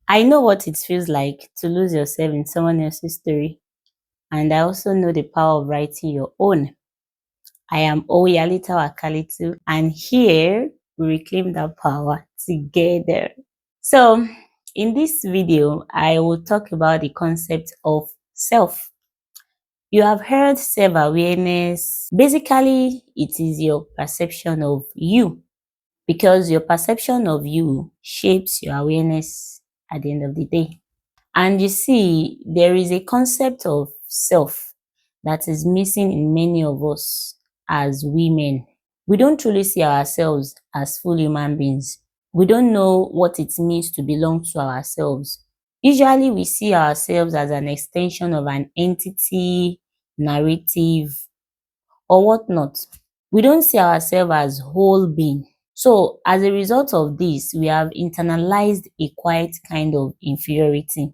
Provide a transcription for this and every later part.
I know what it feels like to lose yourself in someone else's story, and I also know the power of writing your own. I am Oyalita Wakalitu, and here we reclaim that power together. So, in this video, I will talk about the concept of self. You have heard self awareness. Basically, it is your perception of you, because your perception of you shapes your awareness at the end of the day. And you see, there is a concept of self that is missing in many of us as women. We don't truly see ourselves as full human beings. We don't know what it means to belong to ourselves. Usually, we see ourselves as an extension of an entity, narrative, or whatnot. We don't see ourselves as whole being. So, as a result of this, we have internalized a quiet kind of inferiority.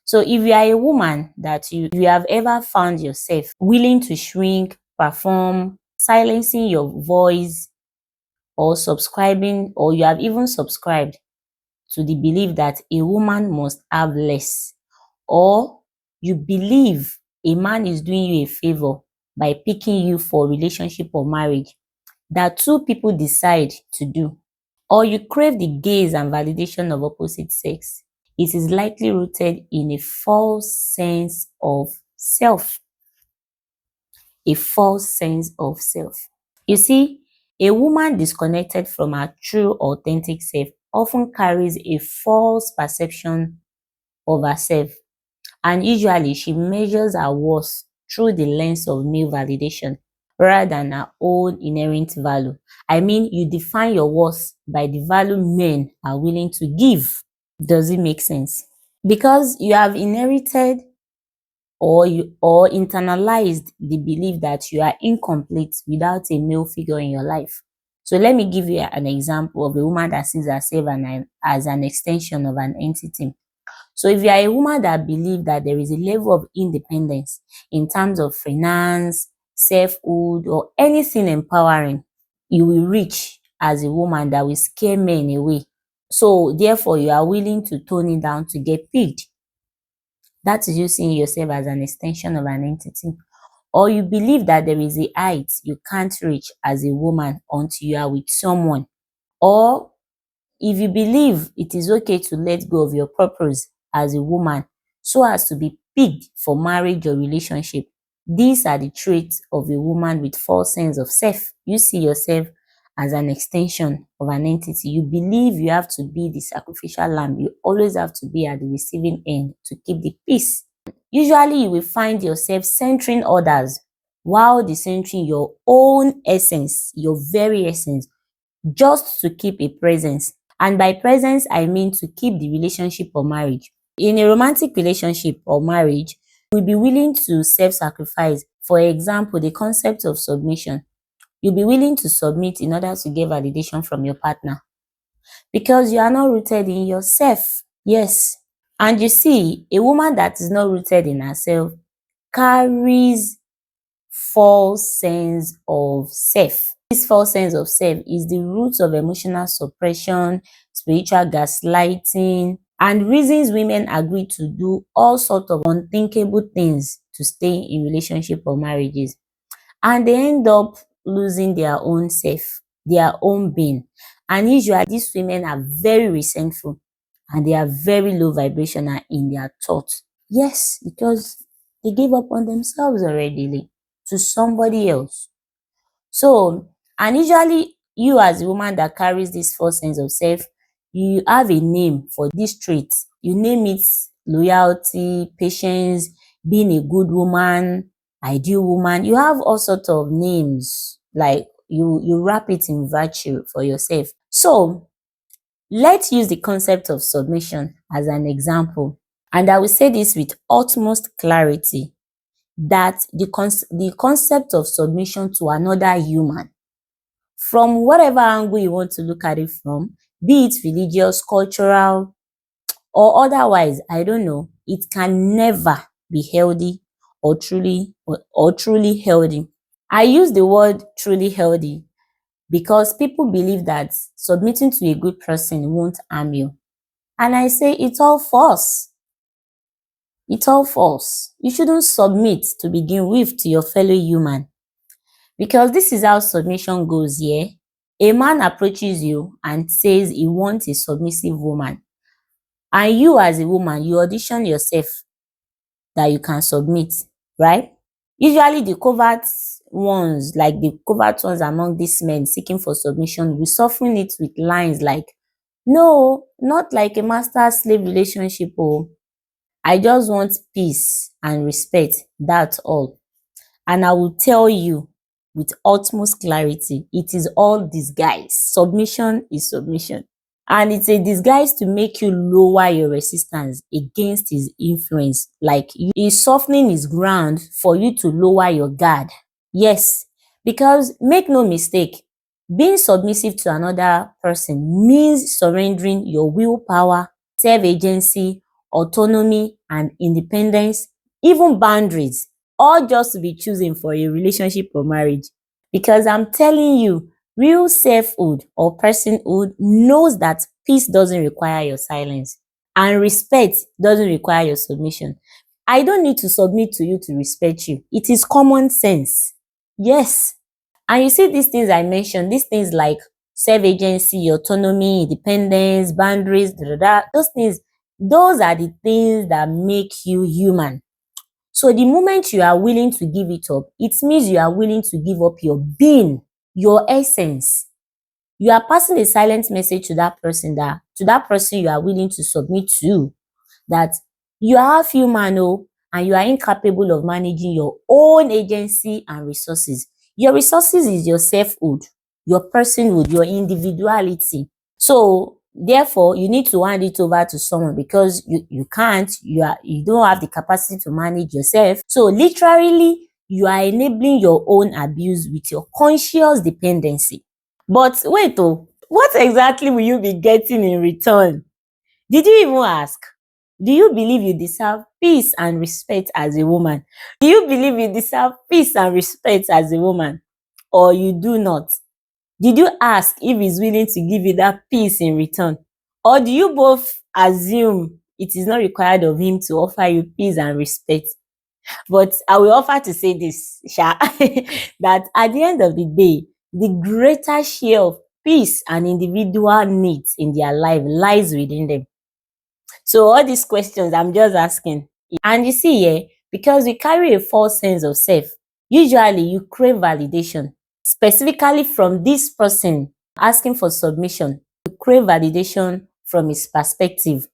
So if you are a woman that you have ever found yourself willing to shrink, perform, silencing your voice, or subscribing, or you have even subscribed to the belief that a woman must have less, or you believe a man is doing you a favor by picking you for relationship or marriage that two people decide to do, or you crave the gaze and validation of opposite sex, it is likely rooted in a false sense of self. A false sense of self. You see, a woman disconnected from her true, authentic self often carries a false perception of herself, and usually she measures her worth through the lens of male validation rather than her own inherent value. I mean, you define your worth by the value men are willing to give. Does it make sense? Because you have inherited or internalized the belief that you are incomplete without a male figure in your life. So let me give you an example of a woman that sees herself as an extension of an entity. So if you are a woman that believes that there is a level of independence in terms of finance, selfhood, or anything empowering, you will reach as a woman that will scare men away. So therefore, you are willing to tone it down to get picked. That is you seeing yourself as an extension of an entity. Or you believe that there is a height you can't reach as a woman until you are with someone. Or if you believe it is okay to let go of your purpose as a woman so as to be picked for marriage or relationship, these are the traits of a woman with false sense of self. You see yourself as an extension of an entity. You believe you have to be the sacrificial lamb. You always have to be at the receiving end to keep the peace. Usually, you will find yourself centering others while decentering your own essence, your very essence, just to keep a presence. And by presence, I mean to keep the relationship or marriage. In a romantic relationship or marriage, you'll be willing to self-sacrifice. For example, the concept of submission. You'll be willing to submit in order to get validation from your partner because you are not rooted in yourself. Yes. And you see, a woman that is not rooted in herself carries false sense of self. This false sense of self is the root of emotional suppression, spiritual gaslighting, and reasons women agree to do all sorts of unthinkable things to stay in relationship or marriages. And they end up losing their own self, their own being. And usually these women are very resentful and they are very low vibrational in their thoughts. Yes, because they gave up on themselves already to somebody else. So, and usually you as a woman that carries this false sense of self, you have a name for this trait. You name it loyalty, patience, being a good woman, ideal woman. You have all sorts of names, like you wrap it in virtue for yourself. So let's use the concept of submission as an example. And I will say this with utmost clarity, that the concept of submission to another human, from whatever angle you want to look at it from, be it religious, cultural, or otherwise, I don't know, it can never be healthy or truly healthy. I use the word truly healthy because people believe that submitting to a good person won't harm you. And I say it's all false. It's all false. You shouldn't submit to begin with to your fellow human. Because this is how submission goes here. A man approaches you and says he wants a submissive woman. And you as a woman, you audition yourself that you can submit, right? Usually the covert ones among these men seeking for submission will soften it with lines like, no, not like a master-slave relationship. Oh, I just want peace and respect. That's all. And I will tell you with utmost clarity, it is all disguise. Submission is submission. And it's a disguise to make you lower your resistance against his influence. Like he's softening his ground for you to lower your guard. Yes, because make no mistake, being submissive to another person means surrendering your willpower, self-agency, autonomy, and independence, even boundaries, all just to be chosen for a relationship or marriage. Because I'm telling you, real selfhood or personhood knows that peace doesn't require your silence and respect doesn't require your submission. I don't need to submit to you to respect you. It is common sense. Yes. And you see these things I mentioned, these things like self-agency, autonomy, independence, boundaries, those things, those are the things that make you human. So the moment you are willing to give it up, it means you are willing to give up your being, your essence. You are passing a silent message to that person you are willing to submit to, that you are half human, and you are incapable of managing your own agency and resources. Your resources is your selfhood, your personhood, your individuality. So therefore, you need to hand it over to someone because you can't, you don't have the capacity to manage yourself. So literally, you are enabling your own abuse with your conscious dependency. But wait, what exactly will you be getting in return? Did you even ask? Do you believe you deserve peace and respect as a woman? Do you believe you deserve peace and respect as a woman? Or you do not? Did you ask if he's willing to give you that peace in return? Or do you both assume it is not required of him to offer you peace and respect? But I will offer to say this, Sha, that at the end of the day, the greater share of peace and individual needs in their life lies within them. So all these questions I'm just asking. And you see, because we carry a false sense of self, usually you crave validation, specifically from this person asking for submission. You crave validation from his perspective.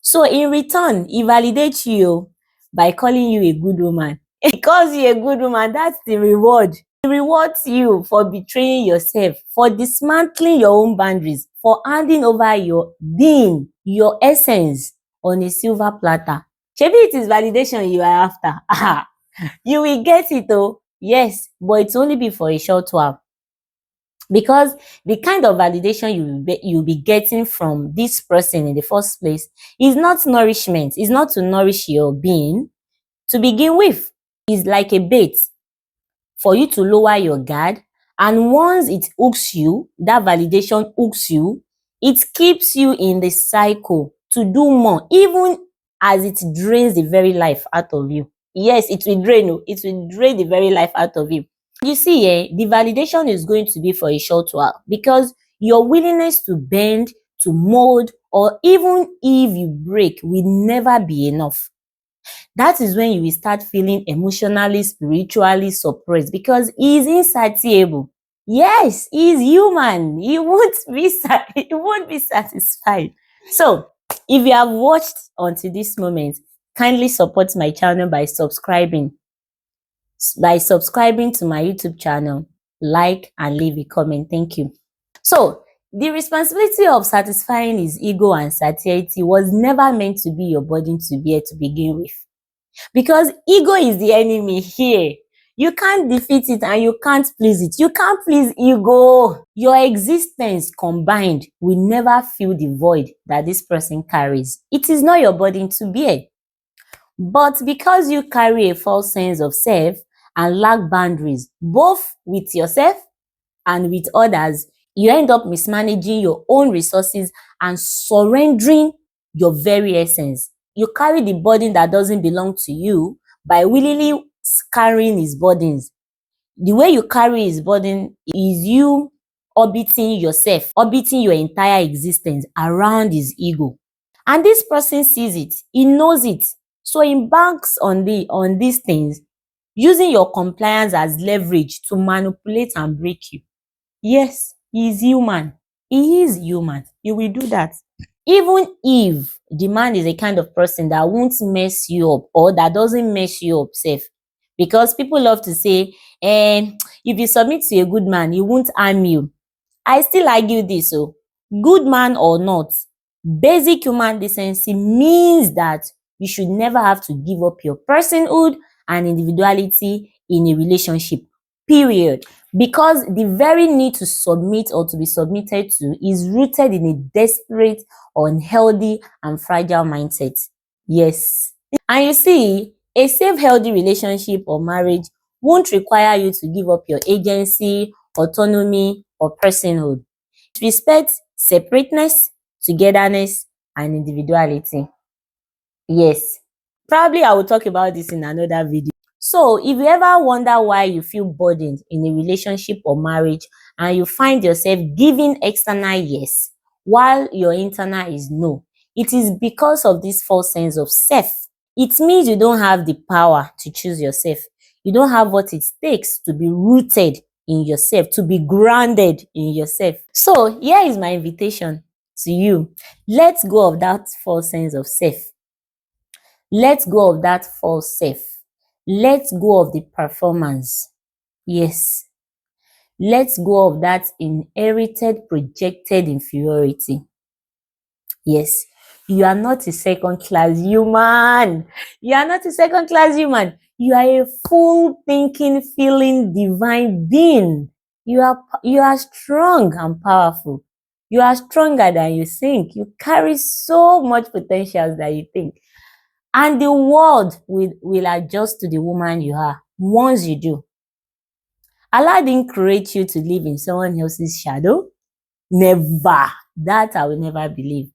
So in return, he validates you by calling you a good woman. He calls you a good woman. That's the reward. He rewards you for betraying yourself, for dismantling your own boundaries, for handing over your being, your essence on a silver platter. Maybe it is validation you are after. You will get it though. Yes, but it's only be for a short while. Because the kind of validation you'll be getting from this person in the first place is not nourishment. It's not to nourish your being to begin with. It's like a bait for you to lower your guard. And once it hooks you, that validation hooks you, it keeps you in the cycle to do more, even as it drains the very life out of you. Yes, it will drain the very life out of you. You see, the validation is going to be for a short while because your willingness to bend, to mold, or even if you break will never be enough. That is when you will start feeling emotionally, spiritually suppressed because he is insatiable. Yes, he is human. He won't be satisfied. So, if you have watched until this moment, kindly support my channel by subscribing to my YouTube channel, like and leave a comment. Thank you. So, the responsibility of satisfying his ego and satiety was never meant to be your burden to bear to begin with. Because ego is the enemy here. You can't defeat it and you can't please it. You can't please ego. Your existence combined will never fill the void that this person carries. It is not your burden to bear. But because you carry a false sense of self and lack boundaries, both with yourself and with others, you end up mismanaging your own resources and surrendering your very essence. You carry the burden that doesn't belong to you by willingly carrying his burdens. The way you carry his burden is you orbiting yourself, orbiting your entire existence around his ego. And this person sees it, he knows it. So he banks on these things, using your compliance as leverage to manipulate and break you. Yes, he is human. He is human. He will do that. Even if the man is a kind of person that won't mess you up or that doesn't mess you up safe. Because people love to say, if you submit to a good man, he won't harm you. I still argue this. So, good man or not, basic human decency means that you should never have to give up your personhood and individuality in a relationship, period. Because the very need to submit or to be submitted to is rooted in a desperate, unhealthy, and fragile mindset. Yes. And you see, a safe, healthy relationship or marriage won't require you to give up your agency, autonomy, or personhood. It respects separateness, togetherness, and individuality. Yes. Probably I will talk about this in another video. So, if you ever wonder why you feel burdened in a relationship or marriage and you find yourself giving external yes while your internal is no, it is because of this false sense of self. It means you don't have the power to choose yourself. You don't have what it takes to be rooted in yourself, to be grounded in yourself. So, here is my invitation to you. Let's go of that false sense of self. Let go of that false self. Let go of the performance. Yes. Let go of that inherited, projected inferiority. Yes. You are not a second-class human. You are not a second-class human. You are a full thinking, feeling, divine being. You are strong and powerful. You are stronger than you think. You carry so much potential that you think. And the world will adjust to the woman you are once you do. Allah didn't create you to live in someone else's shadow. Never. That I will never believe.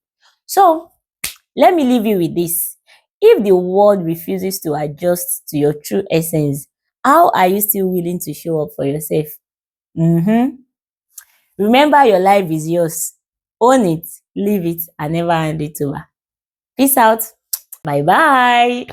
So, let me leave you with this. If the world refuses to adjust to your true essence, how are you still willing to show up for yourself? Remember, your life is yours. Own it, live it, and never hand it over. Peace out. Bye-bye.